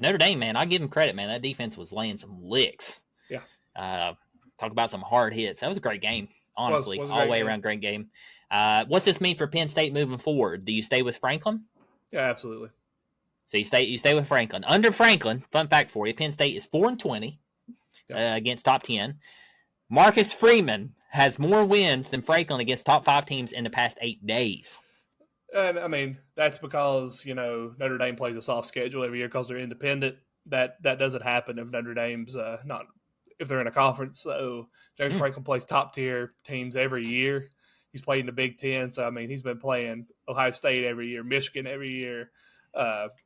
Notre Dame, man, I give him credit, man. That defense was laying some licks. Yeah. Talk about some hard hits. That was a great game, honestly. Was all the way around, great game. What's this mean for Penn State moving forward? Do you stay with Franklin? Yeah, absolutely. So you stay with Franklin. Under Franklin, fun fact for you, Penn State is 4-20 against top 10. Marcus Freeman has more wins than Franklin against top 5 teams in the past 8 days. And, I mean, that's because, Notre Dame plays a soft schedule every year because they're independent. That doesn't happen if Notre Dame's if they're in a conference. So James Franklin plays top-tier teams every year. He's played in the Big Ten. So, I mean, he's been playing Ohio State every year, Michigan every year,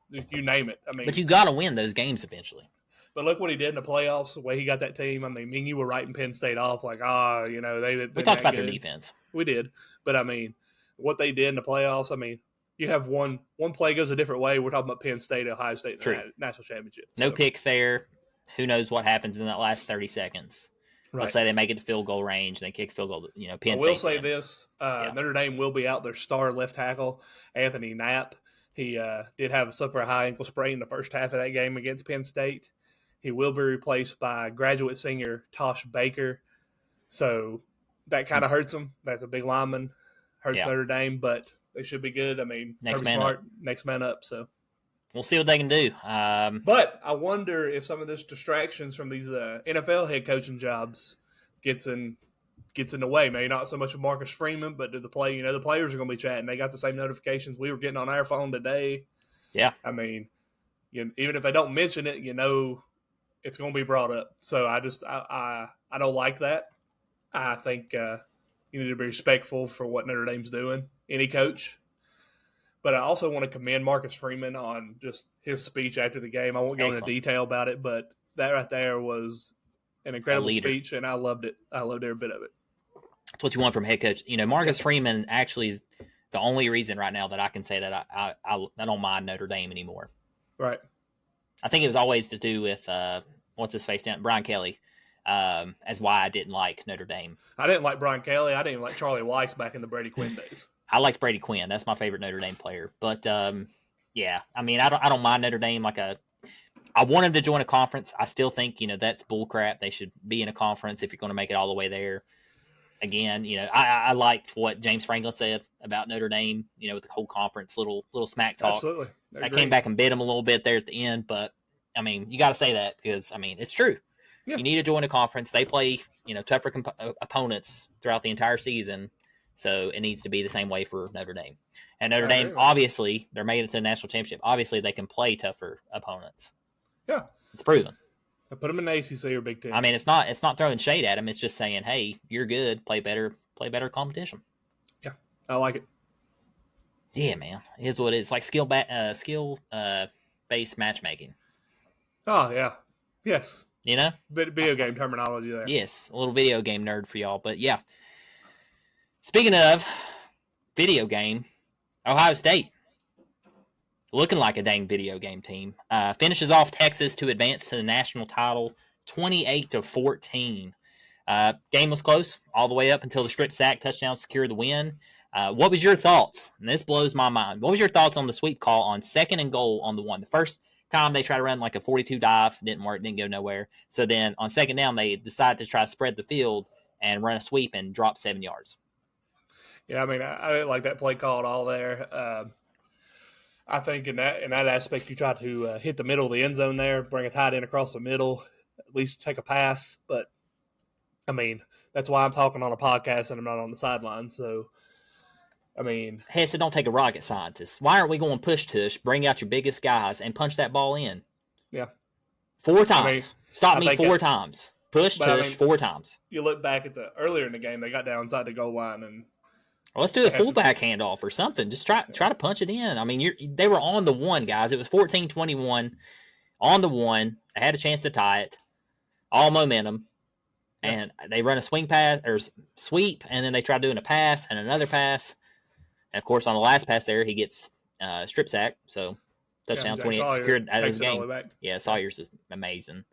you name it. I mean, but you got to win those games eventually. But look what he did in the playoffs, the way he got that team. I mean, you were writing Penn State off like, we talked about their defense. We did. But, I mean, what they did in the playoffs, I mean, you have one play goes a different way. We're talking about Penn State, Ohio State, in the national championship. No pick there. Who knows what happens in that last 30 seconds? Right. Let's say they make it to field goal range, they kick field goal. Penn State. I will say this: Notre Dame will be out their star left tackle, Anthony Knapp. He did suffer a high ankle sprain in the first half of that game against Penn State. He will be replaced by graduate senior Tosh Baker. So that kind of hurts him. That's a big lineman. Hurts Notre Dame, but they should be good. I mean, next man up. So we'll see what they can do. But I wonder if some of this distractions from these NFL head coaching jobs gets in the way. Maybe not so much of Marcus Freeman, but the players are going to be chatting. They got the same notifications we were getting on our phone today. Yeah. I mean, even if they don't mention it, it's going to be brought up. So I don't like that. I think you need to be respectful for what Notre Dame's doing, any coach. But I also want to commend Marcus Freeman on just his speech after the game. I won't go into detail about it, but that right there was an incredible speech, and I loved it. I loved every bit of it. That's what you want from a head coach. Marcus Freeman actually is the only reason right now that I can say that I don't mind Notre Dame anymore. Right. I think it was always to do with what's his face down, Brian Kelly, as why I didn't like Notre Dame. I didn't like Brian Kelly. I didn't like Charlie Weiss back in the Brady Quinn days. I liked Brady Quinn. That's my favorite Notre Dame player. But yeah, I mean, I don't mind Notre Dame. I wanted to join a conference. I still think that's bullcrap. They should be in a conference if you're going to make it all the way there. Again, I liked what James Franklin said about Notre Dame. With the whole conference, little smack talk. Absolutely, I came back and bit him a little bit there at the end, but I mean, you got to say that because I mean it's true. Yeah. You need to join a conference. They play tougher opponents throughout the entire season. So it needs to be the same way for Notre Dame. And Notre Dame, obviously, they're made it to the national championship. Obviously, they can play tougher opponents. Yeah. It's proven. I put them in the ACC or Big Ten. I mean, it's not throwing shade at them. It's just saying, hey, you're good. Play better competition. Yeah, I like it. Yeah, man. It is what it is. Like skill-based matchmaking. Oh, yeah. Yes. Video game terminology there. Yes, a little video game nerd for y'all. But, yeah. Speaking of video game, Ohio State, looking like a dang video game team, finishes off Texas to advance to the national title 28-14. Game was close all the way up until the strip sack touchdown secured the win. What was your thoughts? And this blows my mind. What was your thoughts on the sweep call on 2nd and goal on the one? The first time they tried to run like a 42 dive, didn't work, didn't go nowhere. So then on 2nd down, they decided to try to spread the field and run a sweep and drop 7 yards. Yeah, I mean, I didn't like that play call at all there. I think in that aspect, you try to hit the middle of the end zone there, bring a tight end across the middle, at least take a pass. But, I mean, that's why I'm talking on a podcast and I'm not on the sideline. So, I mean. Hey, so don't take a rocket scientist. Why aren't we going push-tush, bring out your biggest guys, and punch that ball in? Yeah. 4 times. Stop me 4 times. Push-tush 4 times. You look back at earlier in the game, they got down inside the goal line and. Well, let's do a fullback handoff or something. Just try to punch it in. I mean, they were on the one, guys. It was 14-21 on the one. They had a chance to tie it. All momentum. And they run a swing pass or sweep, and then they try doing a pass and another pass. And, of course, on the last pass there, he gets strip sack. So, touchdown 28 secured out of the game. Yeah, Sawyer's is amazing.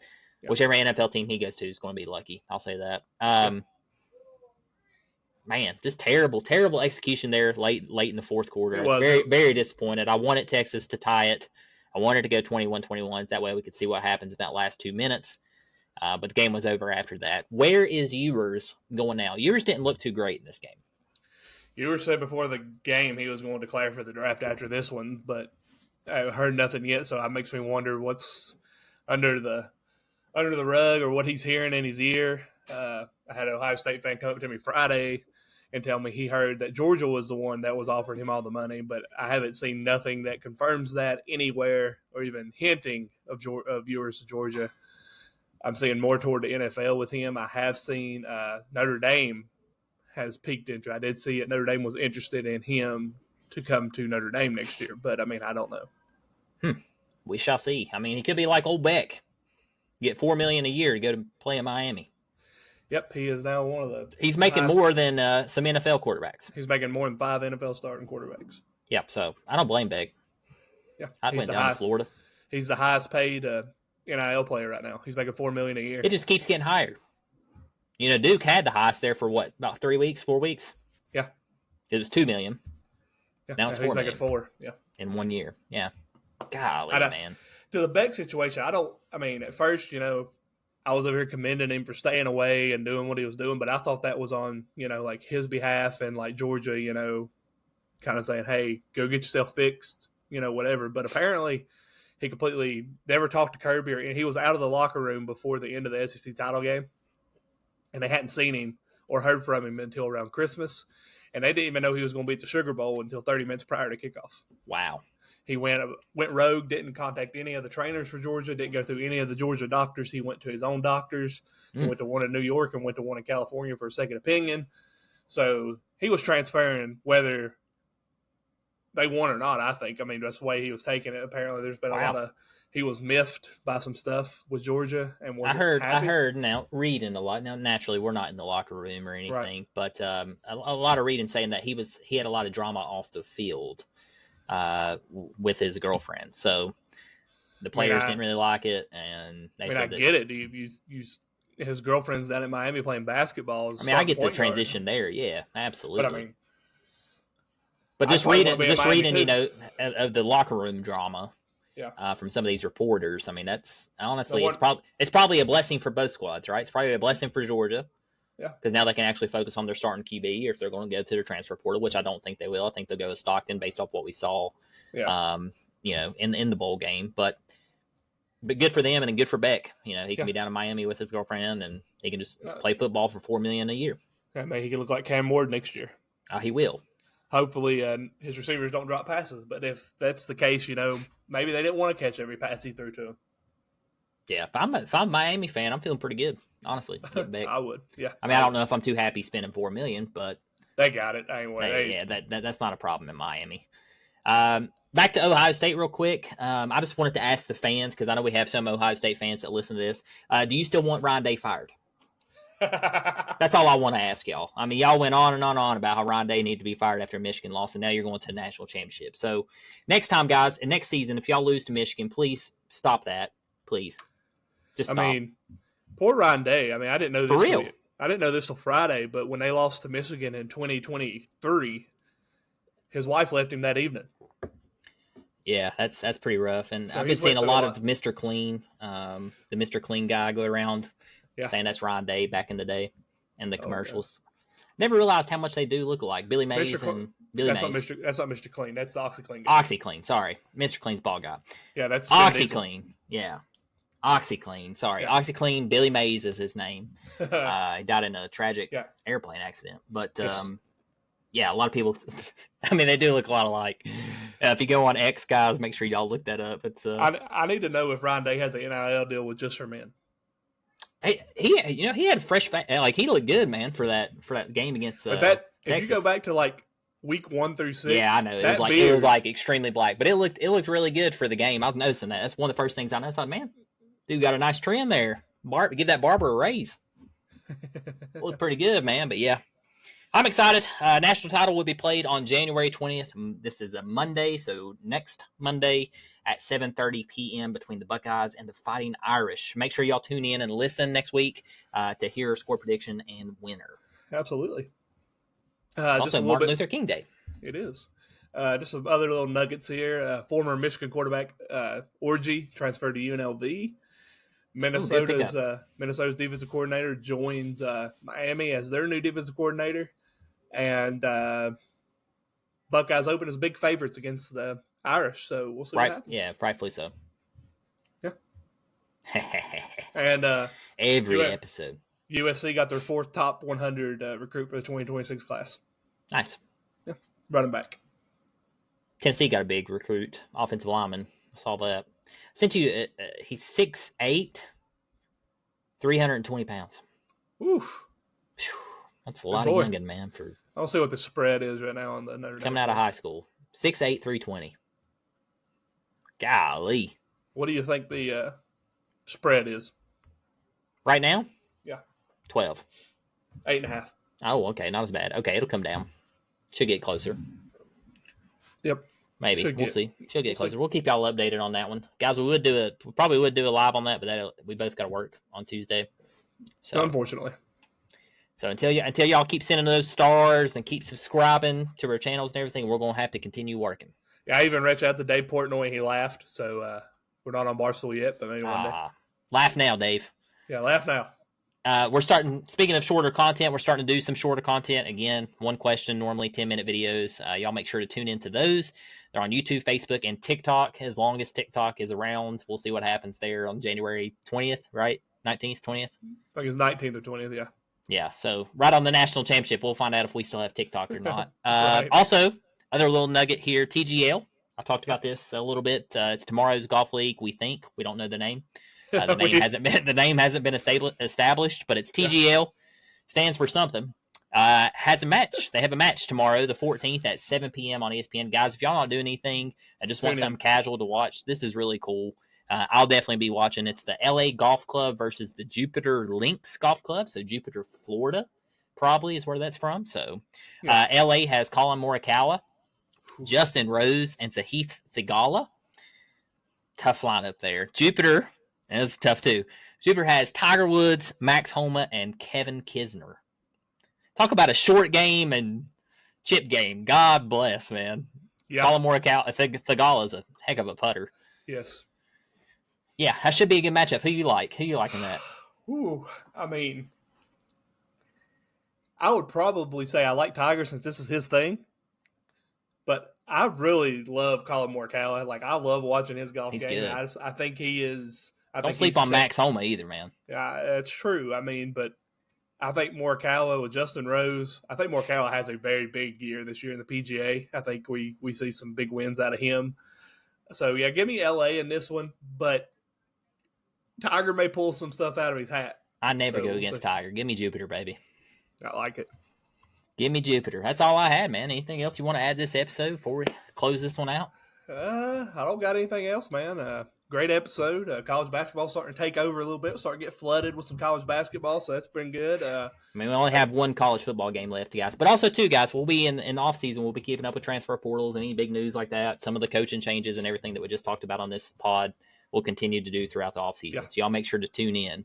Yeah. Whichever NFL team he goes to is going to be lucky. I'll say that. Man, just terrible execution there late in the fourth quarter. I was very, very disappointed. I wanted Texas to tie it. I wanted to go 21-21. That way we could see what happens in that last 2 minutes. But the game was over after that. Where is Ewers going now? Ewers didn't look too great in this game. Ewers said before the game he was going to declare for the draft after this one, but I heard nothing yet, so it makes me wonder what's under the rug or what he's hearing in his ear. I had an Ohio State fan come up to me Friday and tell me he heard that Georgia was the one that was offering him all the money, but I haven't seen nothing that confirms that anywhere or even hinting of Ewers to Georgia. I'm seeing more toward the NFL with him. I have seen Notre Dame has peaked into. I did see it. Notre Dame was interested in him to come to Notre Dame next year, but I mean, I don't know. We shall see. I mean, he could be like old Beck, get $4 million a year to go to play in Miami. Yep, he is now one of the. He's making more than some NFL quarterbacks. He's making more than 5 NFL starting quarterbacks. Yeah, so I don't blame Beck. Yeah, I'd went down to Florida. He's the highest paid NIL player right now. He's making $4 million a year. It just keeps getting higher. Duke had the highest there for what, about 3 weeks, 4 weeks? Yeah. It was $2 million. Yeah. Now it's $4 million. Making $4 million. Yeah. In 1 year. Yeah. Golly, man. To the Beck situation, at first, I was over here commending him for staying away and doing what he was doing, but I thought that was on, like his behalf and like Georgia, kind of saying, hey, go get yourself fixed, whatever. But apparently he completely never talked to Kirby, and he was out of the locker room before the end of the SEC title game. And they hadn't seen him or heard from him until around Christmas. And they didn't even know he was going to be at the Sugar Bowl until 30 minutes prior to kickoff. Wow. He went rogue, didn't contact any of the trainers for Georgia, didn't go through any of the Georgia doctors. He went to his own doctors, went to one in New York and went to one in California for a second opinion. So he was transferring whether they won or not, I think. I mean, that's the way he was taking it. Apparently there's been a lot of – he was miffed by some stuff with Georgia. And I heard now reading a lot. Now, naturally, we're not in the locker room or anything, right. But a lot of reading saying that he had a lot of drama off the field with his girlfriend. So the players didn't really like it, and they said that, get it. His girlfriend's down at Miami playing basketball. I get the transition there. Yeah, absolutely. But but just reading, of the locker room drama. Yeah. From some of these reporters, that's honestly, it's probably a blessing for both squads, right? It's probably a blessing for Georgia. Yeah. Because now they can actually focus on their starting QB, or if they're going to go to their transfer portal, which I don't think they will. I think they'll go with Stockton based off what we saw, in the bowl game. But good for them and good for Beck. He can be down in Miami with his girlfriend, and he can just play football for $4 million a year. Yeah, man, he can look like Cam Ward next year. He will. Hopefully, his receivers don't drop passes. But if that's the case, maybe they didn't want to catch every pass he threw to him. Yeah, if I'm a Miami fan, I'm feeling pretty good, honestly. I would, yeah. I don't know if I'm too happy spending $4 million, but they got it anyway. That's not a problem in Miami. Back to Ohio State real quick. I just wanted to ask the fans, because I know we have some Ohio State fans that listen to this. Do you still want Ryan Day fired? That's all I want to ask y'all. Y'all went on and on about how Ryan Day needed to be fired after Michigan lost, and now you're going to a national championship. So next time, guys, and next season, if y'all lose to Michigan, please stop that. Please. Just stop. Poor Ryan Day. I didn't know this. For real. I didn't know this till Friday, but when they lost to Michigan in 2023, his wife left him that evening. Yeah, that's pretty rough. And so I've been seeing a lot of Mr. Clean, the Mr. Clean guy go around saying that's Ryan Day back in the day in the commercials. Never realized how much they do look alike. Billy Mays and Billy Mays. That's not Mr. Clean. That's the OxyClean guy. OxyClean, sorry. Mr. Clean's ball guy. Yeah, that's OxyClean. Yeah. OxyClean. Sorry. Yeah. OxyClean. Billy Mays is his name. He died in a tragic airplane accident. But, a lot of people, they do look a lot alike. If you go on X, guys, make sure y'all look that up. It's I need to know if Ryan Day has an NIL deal with just for men. Hey, he had fresh, he looked good, man, for that game against Texas. If you go back to week 1 through 6, yeah, I know it was extremely black, but it looked really good for the game. I was noticing that. That's one of the first things I noticed. Man, dude got a nice trim there. Give that barber a raise. Looked pretty good, man. But yeah, I'm excited. National title will be played on January 20th. This is a Monday, so next Monday at 7:30 p.m. between the Buckeyes and the Fighting Irish. Make sure y'all tune in and listen next week to hear score prediction and winner. Absolutely. It's also Martin Luther King Day. It is. Just some other little nuggets here. Former Michigan quarterback Orji transferred to UNLV. Minnesota's defensive coordinator joins Miami as their new defensive coordinator. And Buckeyes open as big favorites against the Irish. So we'll see what happens. Yeah, rightfully so. Yeah. And every episode. USC got their 4th top 100 recruit for the 2026 class. Nice. Yeah, running back. Tennessee got a big recruit, offensive lineman. I saw that. Sent you. He's 6'8", 320 pounds. Oof. Whew. That's a lot of youngin', man. I'll see what the spread is right now on the Notre Dame. Coming out of high school. 6'8", 320. Golly. What do you think the spread is? Right now? Yeah. 12. 8.5. Oh, okay. Not as bad. Okay, it'll come down. Should get closer. Yep. Maybe. We'll see. She'll get closer. We'll keep y'all updated on that one. Guys, we probably would do a live on that, but we both got to work on Tuesday. So unfortunately. So until y'all keep sending those stars and keep subscribing to our channels and everything, we're going to have to continue working. Yeah, I even reached out to Dave Portnoy. He laughed. So we're not on Barstool yet, but maybe one day. Laugh now, Dave. Yeah, laugh now. Speaking of shorter content, we're starting to do some shorter content. Again, one question, normally 10-minute videos. Y'all make sure to tune into those. They're on YouTube, Facebook, and TikTok. As long as TikTok is around, we'll see what happens there on January 20th, right? 19th, 20th? I think it's 19th or 20th, yeah. Yeah, so right on the national championship, we'll find out if we still have TikTok or not. Right. Also, other little nugget here, TGL. I talked about this a little bit. It's tomorrow's golf league, we think. We don't know the name. The name hasn't been established, but it's TGL. Stands for something. Has a match. They have a match tomorrow, the 14th at 7 p.m. on ESPN. Guys, if y'all not doing anything and just want something casual to watch, this is really cool. I'll definitely be watching. It's the LA Golf Club versus the Jupiter Links Golf Club. So Jupiter, Florida, probably is where that's from. So LA has Colin Morikawa, Justin Rose, and Sahith Theegala. Tough lineup there. Jupiter, and it's tough too. Jupiter has Tiger Woods, Max Homa, and Kevin Kisner. Talk about a short game and chip game. God bless, man. Yeah. Colin Morikawa, Theegala is a heck of a putter. Yes. Yeah, that should be a good matchup. Who you like? Who you liking that? Ooh, I mean, I would probably say I like Tiger since this is his thing. But I really love Colin Morikawa. Like, I love watching his golf game. Good. I think he is. Don't sleep on Max Homa either, man. Yeah, it's true. I mean, but I think Morikawa with Justin Rose, I think Morikawa has a very big year this year in the PGA. I think we see some big wins out of him. So, yeah, give me LA in this one. But Tiger may pull some stuff out of his hat. I never go against Tiger. Give me Jupiter, baby. I like it. Give me Jupiter. That's all I had, man. Anything else you want to add this episode before we close this one out? I don't got anything else, man. Great episode. College basketball starting to take over a little bit. Starting to get flooded with some college basketball, so that's been good. I mean, we only have one college football game left, guys. But also, too, guys, we'll be in the offseason. We'll be keeping up with transfer portals, any big news like that, some of the coaching changes and everything that we just talked about on this pod. We'll continue to do throughout the offseason. Yeah. So y'all make sure to tune in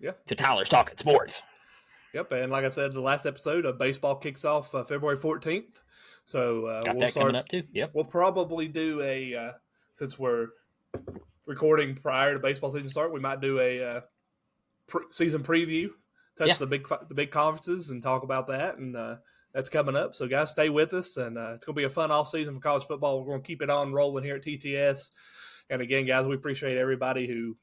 to Tyler's Talking Sports. Yep, and like I said, the last episode of baseball kicks off February 14th. So got that coming up too. Yep. We'll probably do since we're recording prior to baseball season start, we might do a season preview, touch the big conferences and talk about that, and that's coming up. So guys, stay with us, and it's going to be a fun off season for college football. We're going to keep it on rolling here at TTS. And again, guys, we appreciate everybody who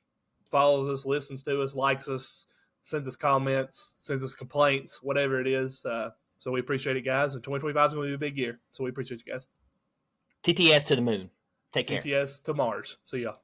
follows us, listens to us, likes us, sends us comments, sends us complaints, whatever it is. So we appreciate it, guys. And 2025 is going to be a big year. So we appreciate you guys. TTS to the moon. Take care. TTS to Mars. See y'all.